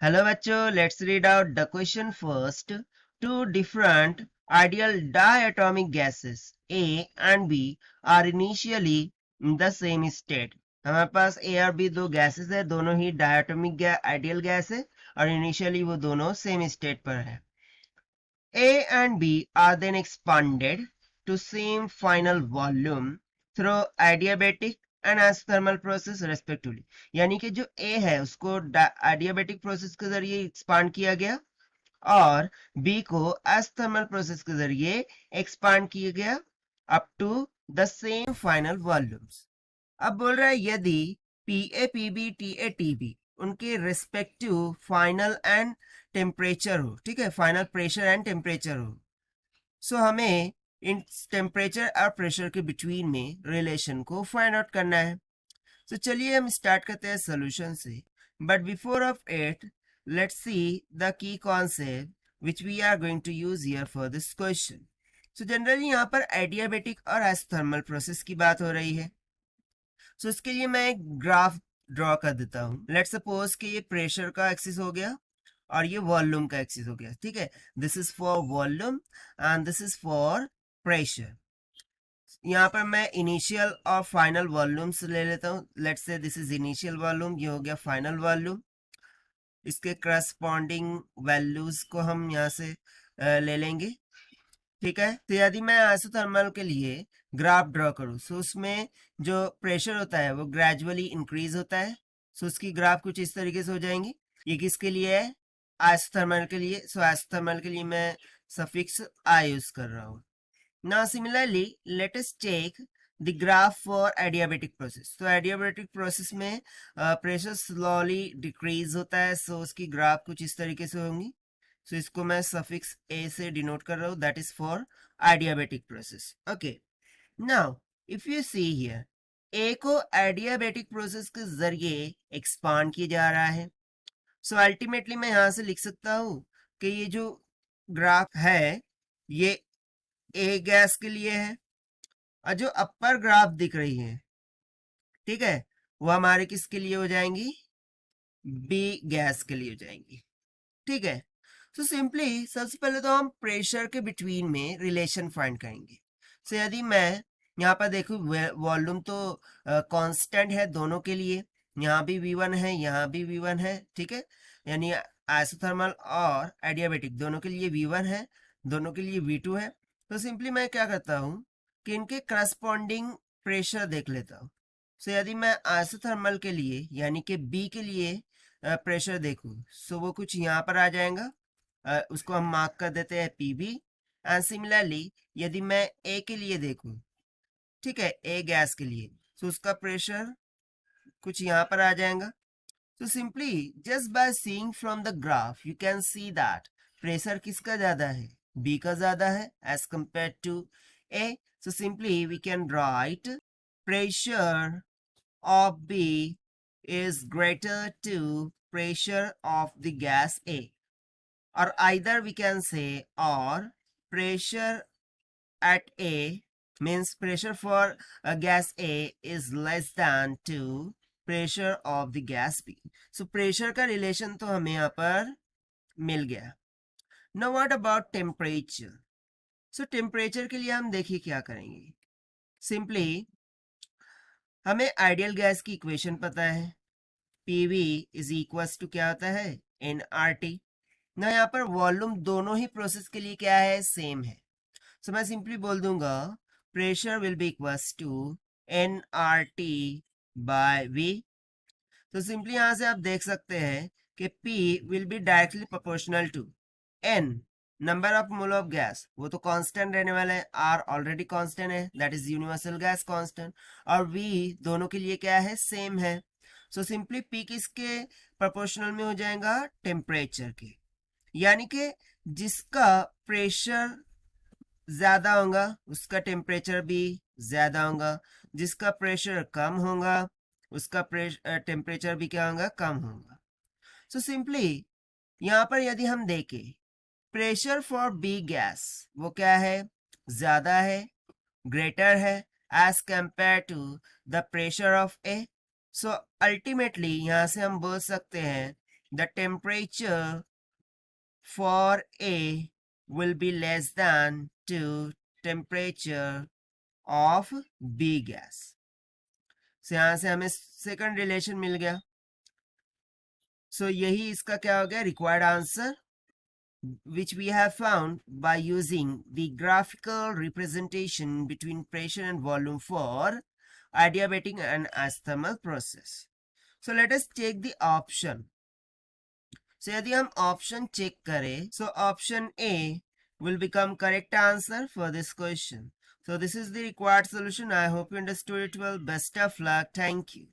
Hello bachcho, let's read out the question first. Two different ideal diatomic gases A and B are initially in the same state. हमारे पास A और B दो gases है, दोनों ही diatomic ideal gas है और initially वो दोनों same state पर है. A and B are then expanded to same final volume through adiabatic and isothermal process respectively. यानी कि जो ए है उसको एडियाबेटिक प्रोसेस के जरिए एक्सपांड किया गया और बी को एसथर्मल प्रोसेस के जरिए एक्सपांड किया गया up to the same final volumes. अब बोल रहा है यदि P A P B T A T B उनके रेस्पेक्टिव फाइनल एंड टेम्परेचर हो, ठीक है, फाइनल प्रेशर एंड टेम्परेचर हो, सो हमें इन टेम्परेचर और प्रेशर के बिटवीन में रिलेशन को फाइंड आउट करना है. तो चलिए हम स्टार्ट करते हैं सोल्यूशन से. But before of it let's see the key concept which we are going to use here for this question. So generally यहाँ पर एडियाबेटिक और एस्थर्मल प्रोसेस की बात हो रही है. सो इसके लिए मैं एक ग्राफ ड्रॉ कर देता हूँ. लेट सपोज कि ये प्रेशर का एक्सिस हो गया और ये वॉल्यूम का एक्सिस हो गया, ठीक है. This is for volume and this is for pressure. यहाँ पर मैं इनिशियल और फाइनल वॉल्यूम्स ले लेता हूँ. Let's say this is initial volume, ये हो गया फाइनल वॉल्यूम. इसके करस्पॉन्डिंग वैल्यूज को हम यहाँ से ले लेंगे, ठीक है. तो यदि मैं आइसोथर्मल के लिए ग्राफ ड्रॉ करूँ सो उसमें जो प्रेशर होता है वो ग्रेजुअली इंक्रीज होता है. सो उसकी ग्राफ कुछ इस तरीके से हो जाएंगी. ये किसके लिए है? आइसोथर्मल के लिए. सो आइसोथर्मल के लिए मैं सफिक्स आई यूज कर रहा हूँ. Now similarly, let us take the graph for adiabatic process. तो adiabatic process में pressure slowly decrease होता है. So उसकी ग्राफ कुछ इस तरीके से होंगी. So इसको मैं suffix a से denote कर रहा हूँ. That is for adiabatic process. Okay. Now if you see here, a को adiabatic process के जरिए expand किया जा रहा है. So ultimately मैं यहाँ से लिख सकता हूँ कि ये जो ग्राफ है ये ए गैस के लिए है और जो अपर ग्राफ दिख रही है, ठीक है, वो हमारे किसके लिए हो जाएंगी? बी गैस के लिए हो जाएंगी, ठीक है. तो सिंपली सबसे पहले तो हम प्रेशर के बिटवीन में रिलेशन फाइंड करेंगे. सो यदि मैं यहाँ पर देखूँ वॉल्यूम तो कांस्टेंट है दोनों के लिए. यहाँ भी V1 है, यहाँ भी V1 है, ठीक है. यानी आइसोथर्मल और एडियाबेटिक दोनों के लिए V1 है, दोनों के लिए V2 है. तो सिंपली मैं क्या करता हूँ कि इनके करस्पॉन्डिंग प्रेशर देख लेता हूँ. सो यदि मैं आइसोथर्मल के लिए यानी कि बी के लिए प्रेशर देखूँ सो वो कुछ यहाँ पर आ जाएगा. उसको हम मार्क कर देते हैं PB. एंड सिमिलरली यदि मैं ए के लिए देखूं, ठीक है, ए गैस के लिए, तो उसका प्रेशर कुछ यहाँ पर आ जाएगा. तो simply just by seeing from the graph you can see that pressure किसका ज्यादा है? बी का ज्यादा है as compare to A. So simply we can write pressure of B is greater to pressure of the gas A. Or either we can say or pressure at A means pressure for gas A is less than to pressure of the gas B. So pressure का relation तो हमें यहाँ पर मिल गया. Now what about temperature? So temperature के लिए हम देखिए क्या करेंगे. Simply हमें आइडियल गैस की इक्वेशन पता है. PV इज इक्वल्स टू क्या होता है? nRT. ना यहाँ पर वॉल्यूम दोनों ही प्रोसेस के लिए क्या है? सेम है. सो मैं सिंपली बोल दूंगा pressure will be equals to nRT by V. तो सिंपली यहां से आप देख सकते हैं कि P will be directly proportional to N number of mole of gas. वो तो कांस्टेंट रहने वाला है, R ऑलरेडी कांस्टेंट है, that is universal gas constant. और V दोनों के लिए क्या है? सेम है. सो सिंपली P किसके प्रोपोर्शनल में हो जाएगा? टेम्परेचर के. यानी कि जिसका प्रेशर ज्यादा होगा उसका टेम्परेचर भी ज्यादा होगा, जिसका प्रेशर कम होगा उसका टेम्परेचर भी क्या होगा? कम होगा. सो सिंपली यहाँ पर यदि हम देखें प्रेशर फॉर बी गैस वो क्या है? ज्यादा है, ग्रेटर है as compare to the pressure of A. So ultimately यहाँ से हम बोल सकते हैं the temperature for A will be less than to temperature of B gas. So यहाँ से हमें सेकंड रिलेशन मिल गया. So यही इसका क्या हो गया required answer, which we have found by using the graphical representation between pressure and volume for adiabatic and isothermal process. So let us take the option. So यदि हम option check करें, so option A will become correct answer for this question. So this is the required solution. I hope you understood it well. Best of luck. Thank you.